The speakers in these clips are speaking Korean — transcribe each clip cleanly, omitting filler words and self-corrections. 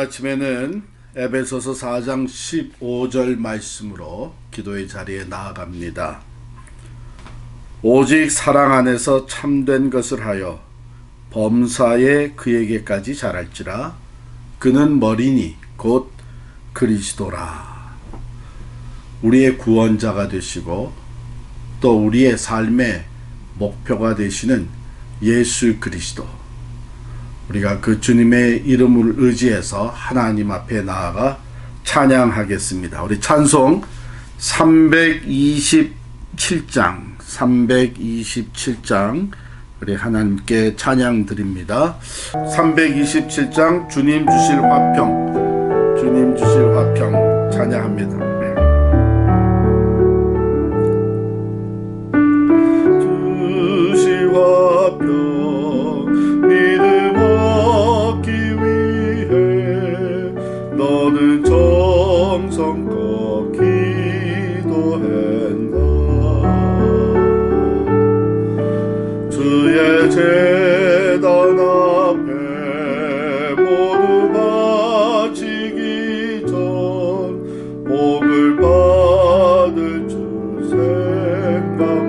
아침에는 에베소서 4장 15절 말씀으로 기도의 자리에 나아갑니다. 오직 사랑 안에서 참된 것을 하여 범사에 그에게까지 자랄지라. 그는 머리니 곧 그리스도라. 우리의 구원자가 되시고 또 우리의 삶의 목표가 되시는 예수 그리스도, 우리가 그 주님의 이름을 의지해서 하나님 앞에 나아가 찬양하겠습니다. 우리 찬송 327장 우리 하나님께 찬양 드립니다. 327장 주님 주실 화평 찬양합니다. 주실 화평 믿음 얻기 위해 너는 정성껏 기도했나. 주의 제단 앞에 모두 바치기 전 복을 받을 주 생각마라.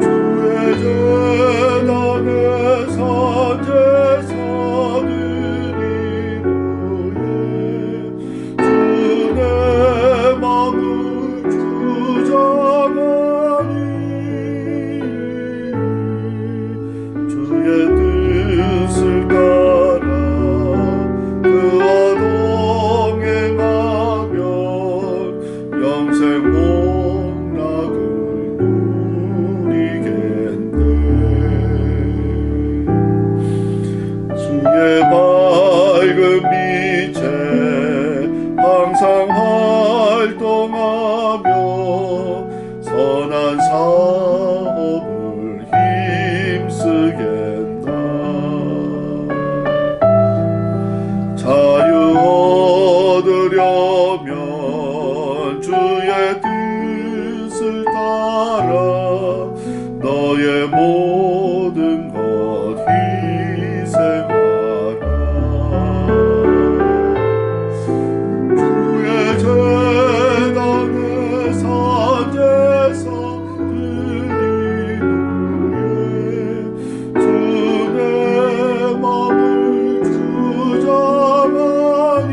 주의 제단에 산제사들이 모여 주의 마음을 주장하니 주의 뜻을 따라 그와 동행하면 영생 복락을 누리겠네. 주의 밝은 빛에 항상 활동하며 선한 사업을 힘쓰겠나. 자유 얻으려면 주의 뜻을 따라 너의 모든 것 희생하라. 주의 제단에 산제사들이 모여 주의 마음을 주장하니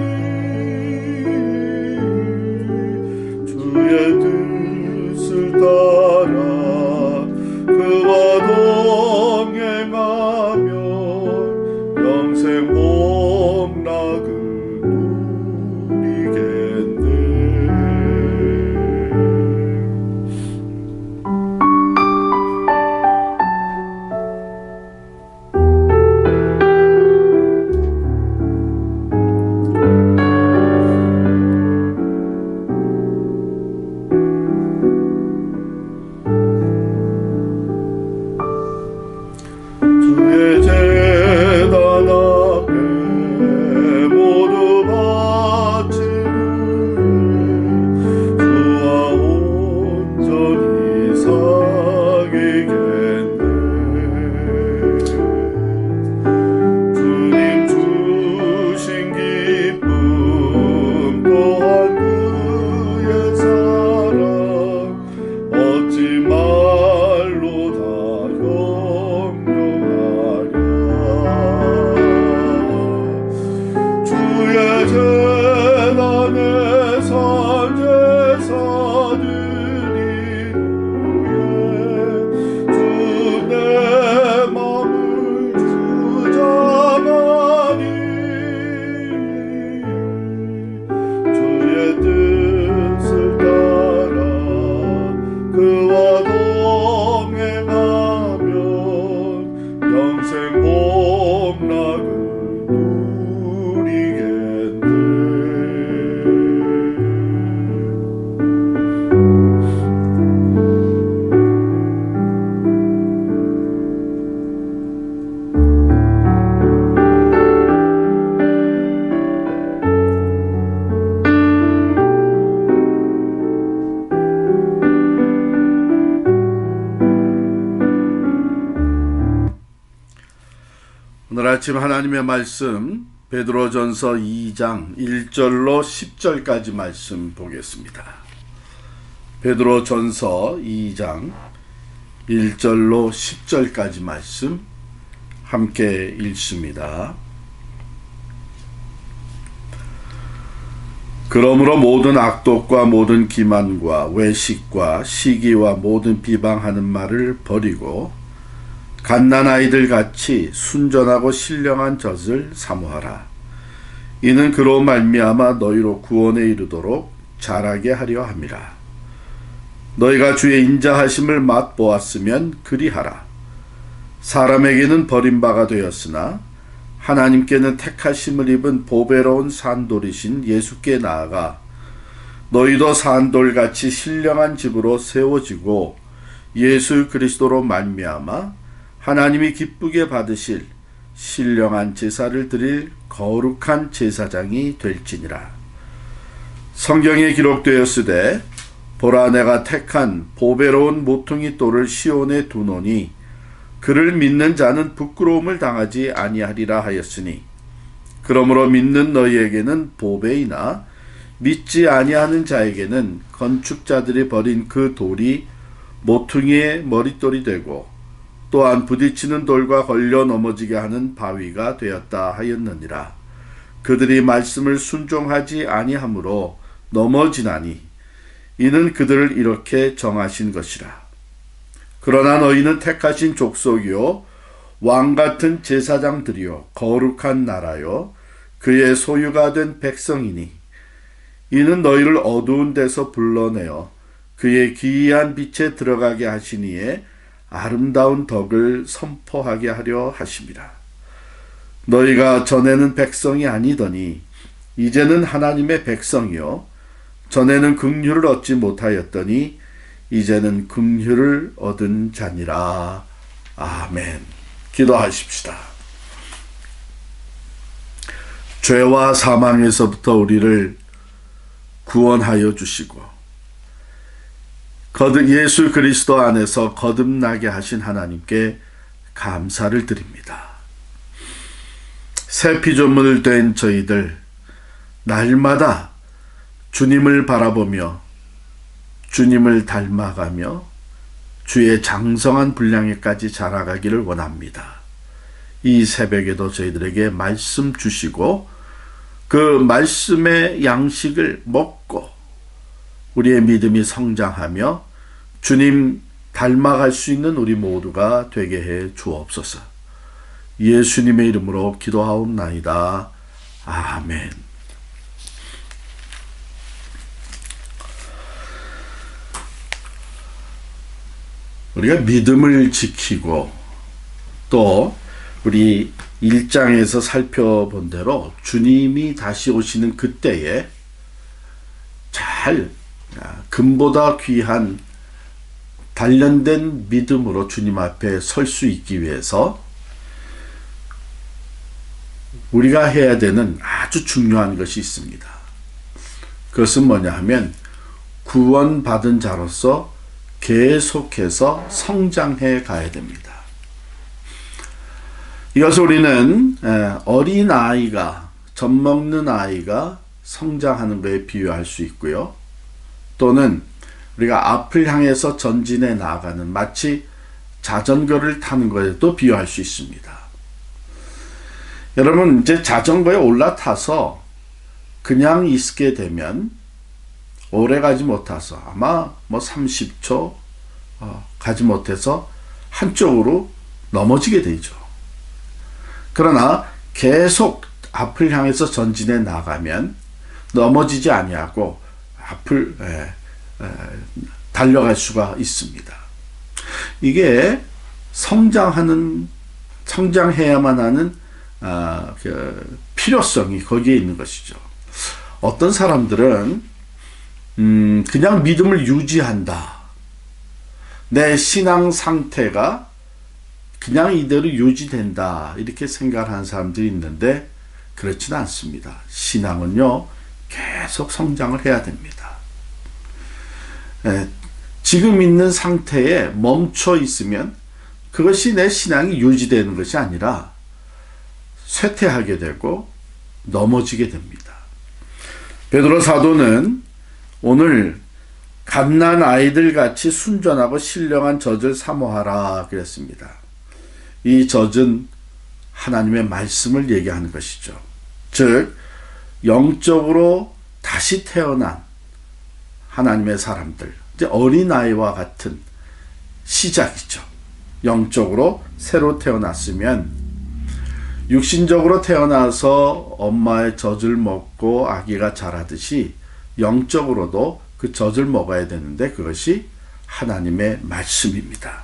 아침 하나님의 말씀 베드로전서 2장 1절로 10절까지 말씀 보겠습니다. 베드로전서 2장 1절로 10절까지 말씀 함께 읽습니다. 그러므로 모든 악독과 모든 기만과 외식과 시기와 모든 비방하는 말을 버리고 갓난아이들 같이 순전하고 신령한 젖을 사모하라. 이는 그로 말미암아 너희로 구원에 이르도록 자라게 하려 함이라. 너희가 주의 인자하심을 맛보았으면 그리하라. 사람에게는 버림바가 되었으나 하나님께는 택하심을 입은 보배로운 산돌이신 예수께 나아가 너희도 산돌같이 신령한 집으로 세워지고 예수 그리스도로 말미암아 하나님이 기쁘게 받으실 신령한 제사를 드릴 거룩한 제사장이 될지니라. 성경에 기록되었으되 보라 내가 택한 보배로운 모퉁이 돌을 시온에 두노니 그를 믿는 자는 부끄러움을 당하지 아니하리라 하였으니 그러므로 믿는 너희에게는 보배이나 믿지 아니하는 자에게는 건축자들이 버린 그 돌이 모퉁이의 머릿돌이 되고 또한 부딪히는 돌과 걸려 넘어지게 하는 바위가 되었다 하였느니라. 그들이 말씀을 순종하지 아니하므로 넘어지나니 이는 그들을 이렇게 정하신 것이라. 그러나 너희는 택하신 족속이요 왕같은 제사장들이요 거룩한 나라요 그의 소유가 된 백성이니 이는 너희를 어두운 데서 불러내어 그의 기이한 빛에 들어가게 하시니에 아름다운 덕을 선포하게 하려 하심이라. 너희가 전에는 백성이 아니더니 이제는 하나님의 백성이요 전에는 긍휼을 얻지 못하였더니 이제는 긍휼을 얻은 자니라. 아멘. 기도하십시다. 죄와 사망에서부터 우리를 구원하여 주시고 예수 그리스도 안에서 거듭나게 하신 하나님께 감사를 드립니다. 새 피조물 된 저희들 날마다 주님을 바라보며 주님을 닮아가며 주의 장성한 분량에까지 자라가기를 원합니다. 이 새벽에도 저희들에게 말씀 주시고 그 말씀의 양식을 먹고 우리의 믿음이 성장하며 주님 닮아갈 수 있는 우리 모두가 되게 해 주옵소서. 예수님의 이름으로 기도하옵나이다. 아멘. 우리가 믿음을 지키고 또 우리 1장에서 살펴본 대로 주님이 다시 오시는 그때에 잘 금보다 귀한 단련된 믿음으로 주님 앞에 설 수 있기 위해서 우리가 해야 되는 아주 중요한 것이 있습니다. 그것은 뭐냐 하면 구원받은 자로서 계속해서 성장해 가야 됩니다. 이것을 우리는 어린아이가, 젖먹는 아이가 성장하는 것에 비유할 수 있고요. 또는 우리가 앞을 향해서 전진해 나가는 마치 자전거를 타는 것에도 비유할 수 있습니다. 여러분 이제 자전거에 올라타서 그냥 있게 되면 오래 가지 못해서 아마 30초 가지 못해서 한쪽으로 넘어지게 되죠. 그러나 계속 앞을 향해서 전진해 나가면 넘어지지 아니하고 앞을 달려갈 수가 있습니다. 이게 성장해야만 하는 필요성이 거기에 있는 것이죠. 어떤 사람들은 그냥 믿음을 유지한다. 내 신앙 상태가 그냥 이대로 유지된다. 이렇게 생각하는 사람들이 있는데 그렇지는 않습니다. 신앙은요, 계속 성장을 해야 됩니다. 지금 있는 상태에 멈춰 있으면 그것이 내 신앙이 유지되는 것이 아니라 쇠퇴하게 되고 넘어지게 됩니다. 베드로 사도는 오늘 갓난 아이들 같이 순전하고 신령한 젖을 사모하라 그랬습니다. 이 젖은 하나님의 말씀을 얘기하는 것이죠. 즉 영적으로 다시 태어난 하나님의 사람들, 이제 어린아이와 같은 시작이죠. 영적으로 새로 태어났으면 육신적으로 태어나서 엄마의 젖을 먹고 아기가 자라듯이 영적으로도 그 젖을 먹어야 되는데 그것이 하나님의 말씀입니다.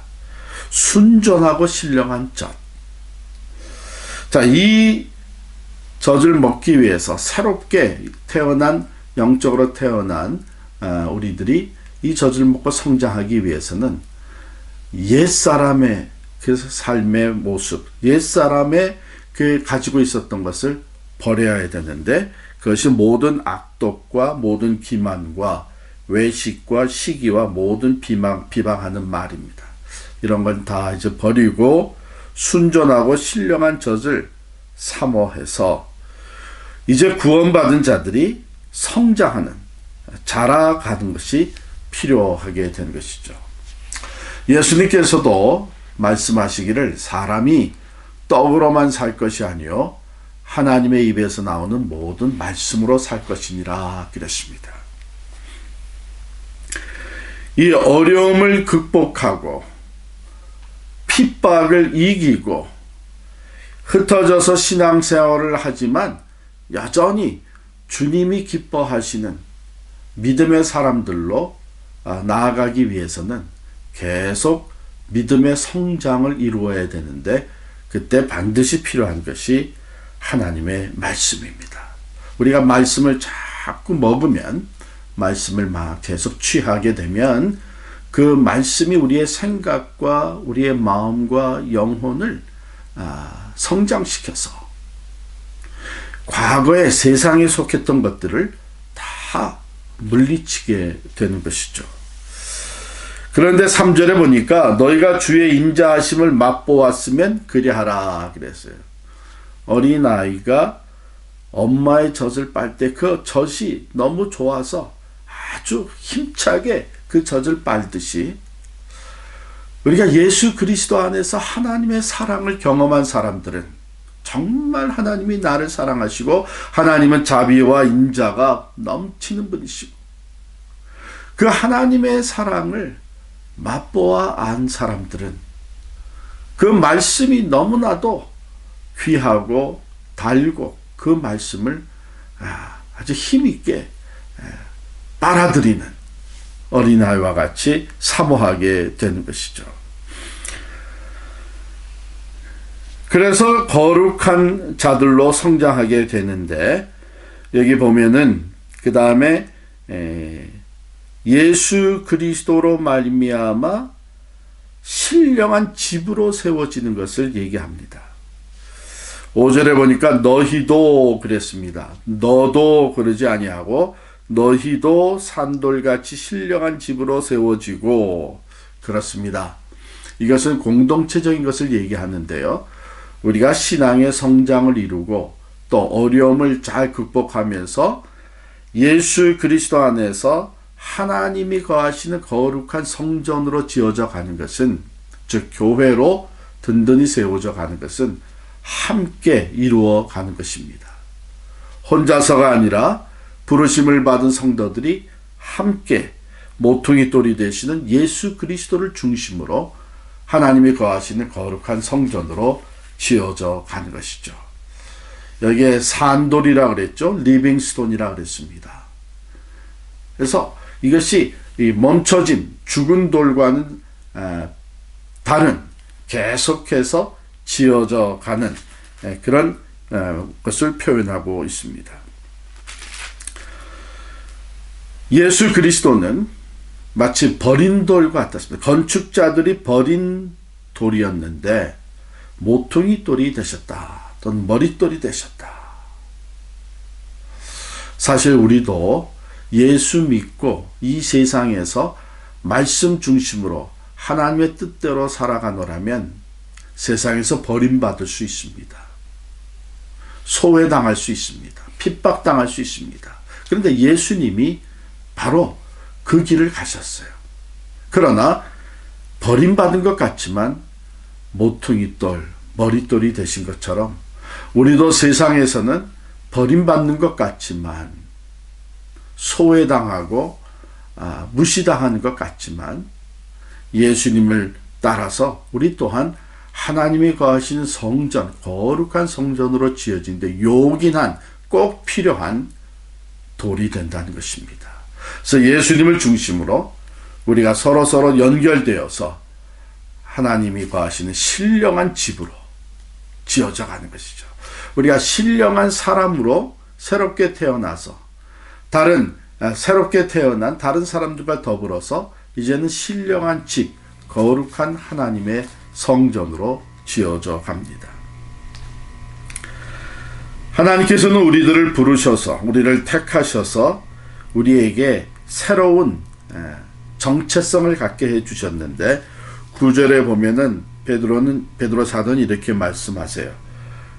순전하고 신령한 젖. 자, 이 젖을 먹기 위해서 새롭게 태어난, 영적으로 태어난 우리들이 이 젖을 먹고 성장하기 위해서는 옛사람의 그 삶의 모습, 옛사람의 그 가지고 있었던 것을 버려야 되는데 그것이 모든 악독과 모든 기만과 외식과 시기와 모든 비방하는 말입니다. 이런 건 다 이제 버리고 순전하고 신령한 젖을 사모해서 이제 구원받은 자들이 성장하는, 자라가는 것이 필요하게 된 것이죠. 예수님께서도 말씀하시기를 사람이 떡으로만 살 것이 아니요 하나님의 입에서 나오는 모든 말씀으로 살 것이니라 그랬습니다. 이 어려움을 극복하고 핍박을 이기고 흩어져서 신앙생활을 하지만 여전히 주님이 기뻐하시는 믿음의 사람들로 나아가기 위해서는 계속 믿음의 성장을 이루어야 되는데 그때 반드시 필요한 것이 하나님의 말씀입니다. 우리가 말씀을 자꾸 먹으면, 말씀을 막 계속 취하게 되면 그 말씀이 우리의 생각과 우리의 마음과 영혼을 성장시켜서 과거에 세상에 속했던 것들을 다 물리치게 되는 것이죠. 그런데 3절에 보니까 너희가 주의 인자하심을 맛보았으면 그리하라 그랬어요. 어린아이가 엄마의 젖을 빨 때 그 젖이 너무 좋아서 아주 힘차게 그 젖을 빨듯이 우리가 예수 그리스도 안에서 하나님의 사랑을 경험한 사람들은 정말 하나님이 나를 사랑하시고 하나님은 자비와 인자가 넘치는 분이시고 그 하나님의 사랑을 맛보아 안 사람들은 그 말씀이 너무나도 귀하고 달고 그 말씀을 아주 힘있게 빨아들이는 어린아이와 같이 사모하게 되는 것이죠. 그래서 거룩한 자들로 성장하게 되는데 여기 보면은 그 다음에 예수 그리스도로 말미암아 신령한 집으로 세워지는 것을 얘기합니다. 5절에 보니까 너희도 그랬습니다. 너도 그러지 아니하고 너희도 산돌같이 신령한 집으로 세워지고 그렇습니다. 이것은 공동체적인 것을 얘기하는데요. 우리가 신앙의 성장을 이루고 또 어려움을 잘 극복하면서 예수 그리스도 안에서 하나님이 거하시는 거룩한 성전으로 지어져 가는 것은, 즉 교회로 든든히 세워져 가는 것은 함께 이루어 가는 것입니다. 혼자서가 아니라 부르심을 받은 성도들이 함께 모퉁이 돌이 되시는 예수 그리스도를 중심으로 하나님이 거하시는 거룩한 성전으로 지어져 가는 것이죠. 여기에 산돌이라 그랬죠. 리빙스톤이라 그랬습니다. 그래서 이것이 멈춰진 죽은 돌과는 다른 계속해서 지어져 가는 그런 것을 표현하고 있습니다. 예수 그리스도는 마치 버린 돌과 같았습니다. 건축자들이 버린 돌이었는데 모퉁이 돌이 되셨다. 또는 머릿돌이 되셨다. 사실 우리도 예수 믿고 이 세상에서 말씀 중심으로 하나님의 뜻대로 살아가노라면 세상에서 버림받을 수 있습니다. 소외당할 수 있습니다. 핍박당할 수 있습니다. 그런데 예수님이 바로 그 길을 가셨어요. 그러나 버림받은 것 같지만 모퉁이 돌, 머릿돌이 되신 것처럼 우리도 세상에서는 버림받는 것 같지만 소외당하고 무시당하는 것 같지만 예수님을 따라서 우리 또한 하나님이 거하시는 성전, 거룩한 성전으로 지어진 데 요긴한 꼭 필요한 돌이 된다는 것입니다. 그래서 예수님을 중심으로 우리가 서로 연결되어서 하나님이 거하시는 신령한 집으로 지어져 가는 것이죠. 우리가 신령한 사람으로 새롭게 태어나서 새롭게 태어난 다른 사람들과 더불어서 이제는 신령한 집, 거룩한 하나님의 성전으로 지어져 갑니다. 하나님께서는 우리들을 부르셔서 우리를 택하셔서 우리에게 새로운 정체성을 갖게 해주셨는데 9절에 보면은 베드로 사도는 이렇게 말씀하세요.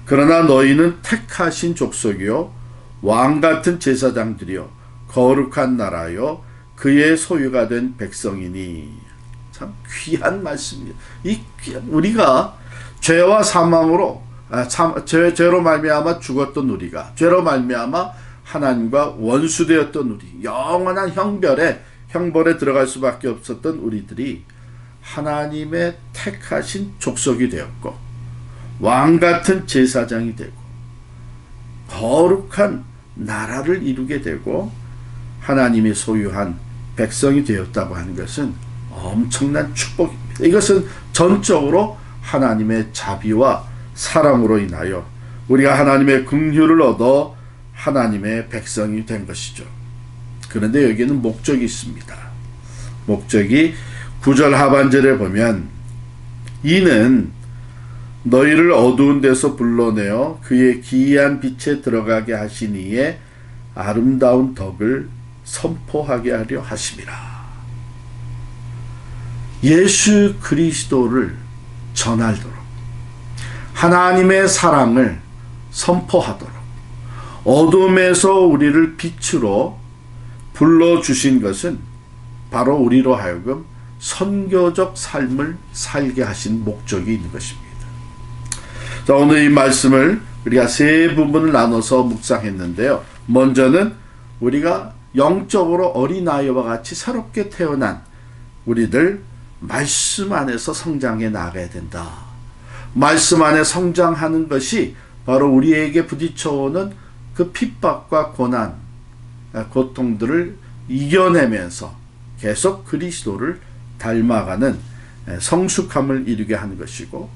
그러나 너희는 택하신 족속이요 왕같은 제사장들이요 거룩한 나라요 그의 소유가 된 백성이니. 참 귀한 말씀이에요. 우리가 죄와 사망으로 죄로 말미암아 죽었던 우리가, 죄로 말미암아 하나님과 원수되었던 우리, 영원한 형벌에 들어갈 수밖에 없었던 우리들이 하나님의 택하신 족속이 되었고 왕같은 제사장이 되고 거룩한 나라를 이루게 되고 하나님이 소유한 백성이 되었다고 하는 것은 엄청난 축복입니다. 이것은 전적으로 하나님의 자비와 사랑으로 인하여 우리가 하나님의 긍휼을 얻어 하나님의 백성이 된 것이죠. 그런데 여기에는 목적이 있습니다. 목적이 9절 하반절에 보면 이는 너희를 어두운 데서 불러내어 그의 기이한 빛에 들어가게 하신 이의 아름다운 덕을 선포하게 하려 하심이라. 예수 그리스도를 전하도록 하나님의 사랑을 선포하도록 어둠에서 우리를 빛으로 불러주신 것은 바로 우리로 하여금 선교적 삶을 살게 하신 목적이 있는 것입니다. 자, 오늘 이 말씀을 우리가 세 부분을 나눠서 묵상했는데요. 먼저는 우리가 영적으로 어린아이와 같이 새롭게 태어난 우리들 말씀 안에서 성장해 나가야 된다. 말씀 안에 성장하는 것이 바로 우리에게 부딪혀오는 그 핍박과 고난, 고통들을 이겨내면서 계속 그리스도를 닮아가는 성숙함을 이루게 하는 것이고,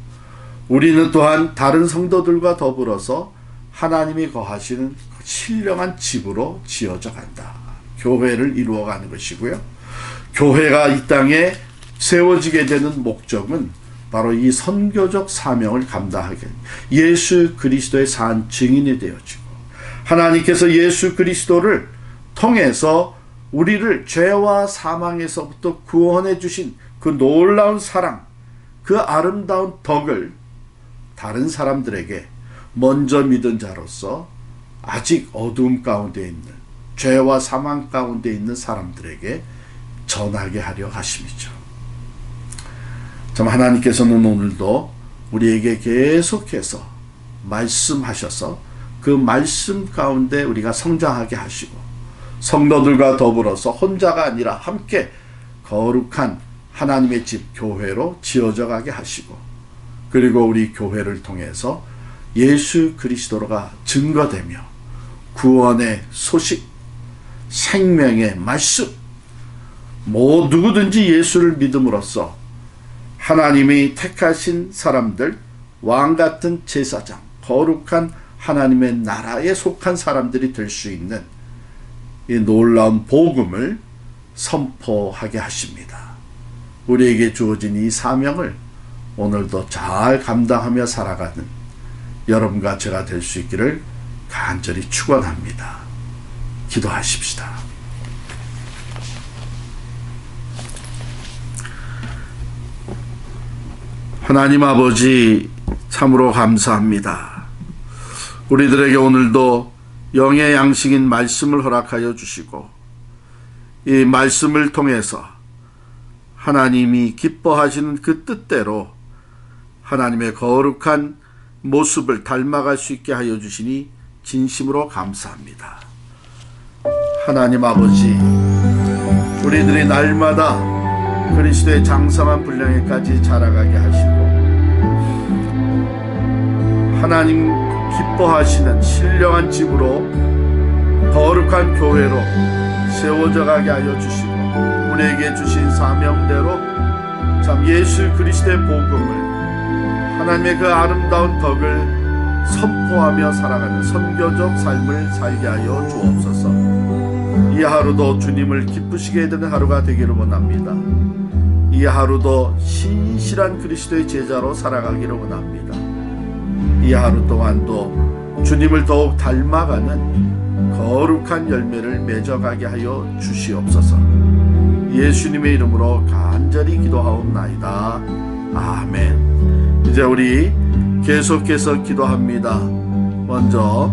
우리는 또한 다른 성도들과 더불어서 하나님이 거하시는 신령한 집으로 지어져 간다. 교회를 이루어가는 것이고요. 교회가 이 땅에 세워지게 되는 목적은 바로 이 선교적 사명을 감당하게 예수 그리스도의 산 증인이 되어지고, 하나님께서 예수 그리스도를 통해서 우리를 죄와 사망에서부터 구원해 주신 그 놀라운 사랑, 그 아름다운 덕을 다른 사람들에게 먼저 믿은 자로서 아직 어두움 가운데 있는, 죄와 사망 가운데 있는 사람들에게 전하게 하려 하심이죠. 참 하나님께서는 오늘도 우리에게 계속해서 말씀하셔서 그 말씀 가운데 우리가 성장하게 하시고, 성도들과 더불어서 혼자가 아니라 함께 거룩한 하나님의 집 교회로 지어져 가게 하시고, 그리고 우리 교회를 통해서 예수 그리스도가 증거되며 구원의 소식, 생명의 말씀, 누구든지 예수를 믿음으로써 하나님이 택하신 사람들, 왕같은 제사장, 거룩한 하나님의 나라에 속한 사람들이 될 수 있는 이 놀라운 복음을 선포하게 하십니다. 우리에게 주어진 이 사명을 오늘도 잘 감당하며 살아가는 여러분과 제가 될 수 있기를 간절히 축원합니다. 기도하십시다. 하나님 아버지, 참으로 감사합니다. 우리들에게 오늘도 영의 양식인 말씀을 허락하여 주시고 이 말씀을 통해서 하나님이 기뻐하시는 그 뜻대로 하나님의 거룩한 모습을 닮아갈 수 있게 하여 주시니 진심으로 감사합니다. 하나님 아버지, 우리들이 날마다 그리스도의 장성한 분량에까지 자라가게 하시고 하나님 기뻐하시는 신령한 집으로 거룩한 교회로 세워져 가게 하여 주시고 우리에게 주신 사명대로 참 예수 그리스도의 복음을 하나님의 그 아름다운 덕을 선포하며 살아가는 선교적 삶을 살게 하여 주옵소서. 이 하루도 주님을 기쁘시게 되는 하루가 되기를 원합니다. 이 하루도 신실한 그리스도의 제자로 살아가기를 원합니다. 이 하루 동안도 주님을 더욱 닮아가는 거룩한 열매를 맺어가게 하여 주시옵소서. 예수님의 이름으로 간절히 기도하옵나이다. 아멘. 이제 우리 계속해서 기도합니다. 먼저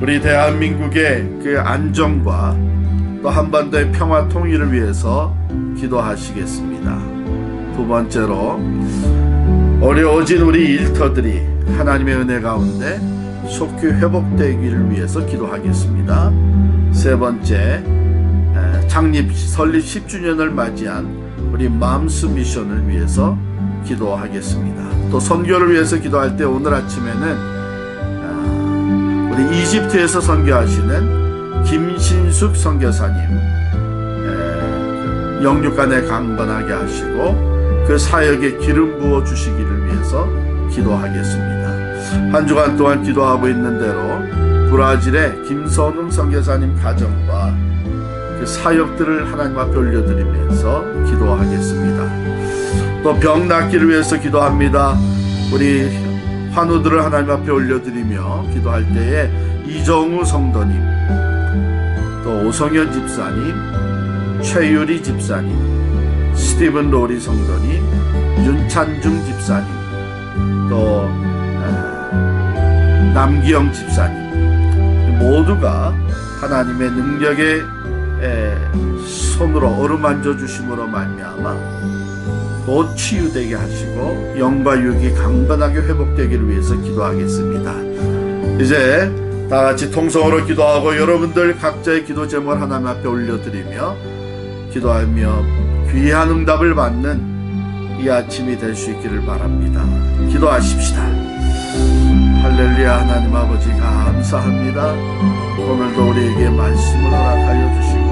우리 대한민국의 그 안정과 또 한반도의 평화 통일을 위해서 기도하시겠습니다. 두 번째로 어려워진 우리 일터들이 하나님의 은혜 가운데 속히 회복되기를 위해서 기도하겠습니다. 세 번째, 설립 10주년을 맞이한 우리 맘스 미션을 위해서 기도하겠습니다. 또 선교를 위해서 기도할 때 오늘 아침에는 우리 이집트에서 선교하시는 김신숙 선교사님 영육간에 강건하게 하시고 그 사역에 기름 부어 주시기를 위해서 기도하겠습니다. 한 주간 동안 기도하고 있는 대로 브라질의 김선웅 선교사님 가정과 그 사역들을 하나님 앞에 올려드리면서 기도하겠습니다. 또 병 낫기를 위해서 기도합니다. 우리 환우들을 하나님 앞에 올려드리며 기도할 때에 이정우 성도님, 또 오성현 집사님, 최유리 집사님, 스티븐 로리 성도님, 윤찬중 집사님, 또 남기영 집사님 모두가 하나님의 능력의 손으로 어루만져 주심으로 말미암아 곧 치유되게 하시고 영과 육이 강건하게 회복되기를 위해서 기도하겠습니다. 이제 다같이 통성으로 기도하고 여러분들 각자의 기도 제목을 하나님 앞에 올려드리며 기도하며 귀한 응답을 받는 이 아침이 될 수 있기를 바랍니다. 기도하십시다. 할렐루야. 하나님 아버지 감사합니다. 오늘도 우리에게 말씀을 허락하여 주시고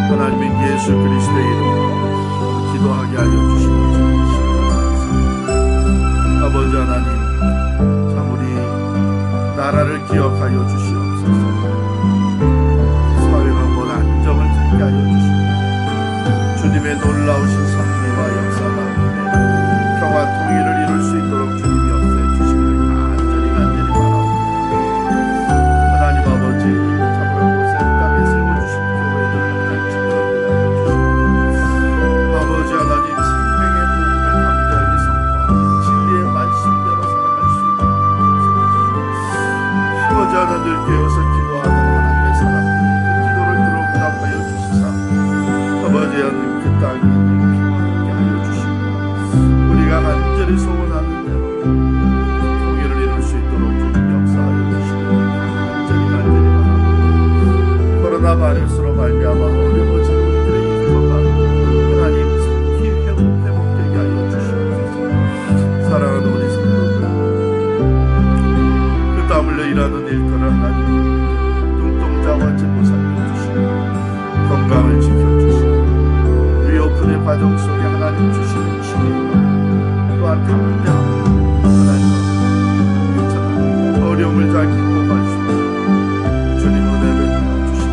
하나님의 예수 그리스도의 이름으로 기도하게 하여 주시고 아버지 하나님, 참 우리 나라를 기억하여 주시옵소서. 사회가 곧 안정을 찾게 하여 주시고 주님의 놀라우신 섭리와 역사 가운데 평화 통일을 이룰 수 있도록 주님이 역사해 주시기를 간절히 바라옵니다. 하나님 아버지, 참으로 곳에 땅에 세워주신 교회들을 하나님 지켜보게 하여 주시고 아버지 하나님 생명의 복음을 담대하게 선포하며 진리의 말씀대로 살아갈 수 있도록 아버지 하나님 깨어서 기도하는 하나님의 사람들이 그 기도를 들어 응답하여 주시사 아버지 하나님 그 땅이 평화롭게 하여 주시고 우리가 간절히 소원하는 대로 통일을 이룰 수 있도록 주님 역사하여 주시기를 간절히 바랍니다. 코로나 바이러스로 말미암아 어려워진 우리들의 일터가 하나님 속히 회복되게 하여 주시옵소서. 사랑하는 우리 성도들, 그 땀 흘려 일하는 일터를 하나님 눈동자와 제고 살려주시고 건강을 지켜주시고 리오픈의 과정 속에 하나님 주시는 치유와 또한 담대함 하나님 어려움을 잘 극복하시고 주님 은혜를 주시기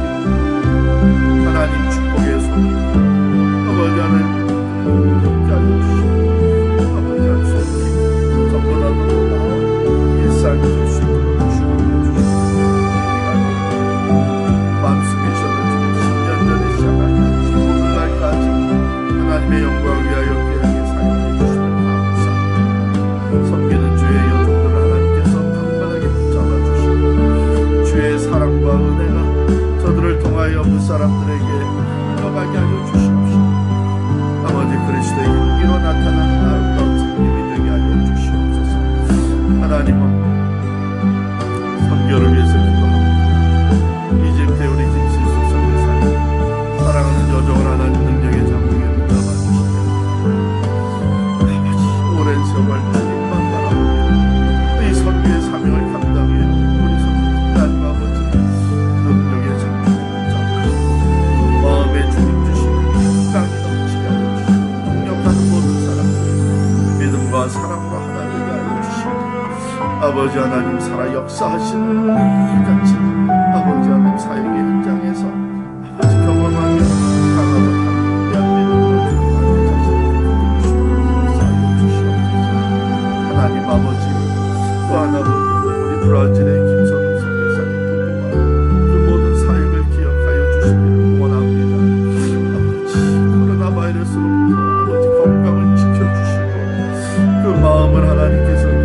하나님 축복의 손 아버지 하나님 함께 하여 주시고 아버지 하나님 손님 전보다도 놀라운 일상이 될 수 있도록 주시옵소서. 맘스 미션을 지금 10년 전에 시작하여 오늘날까지 하나님의 영광을 위하여 귀하게 사용해 주시면 감사합니다. 하나님 살아 역사하시는 같이 아버지 하나님 사역의 현장에서 아버지 경험하며 강하고 담대한 믿음으로 주님께 자신을 쌓여 주시옵소서. 하나님 아버지 또한 아버지 우리 브라질의 김선우 선교사님 부부와 그 모든 사역을 기억하여 주시기를 원합니다. 아버지 코로나 바이러스로부터 아버지 건강을 지켜주시고 그 마음을 하나님께서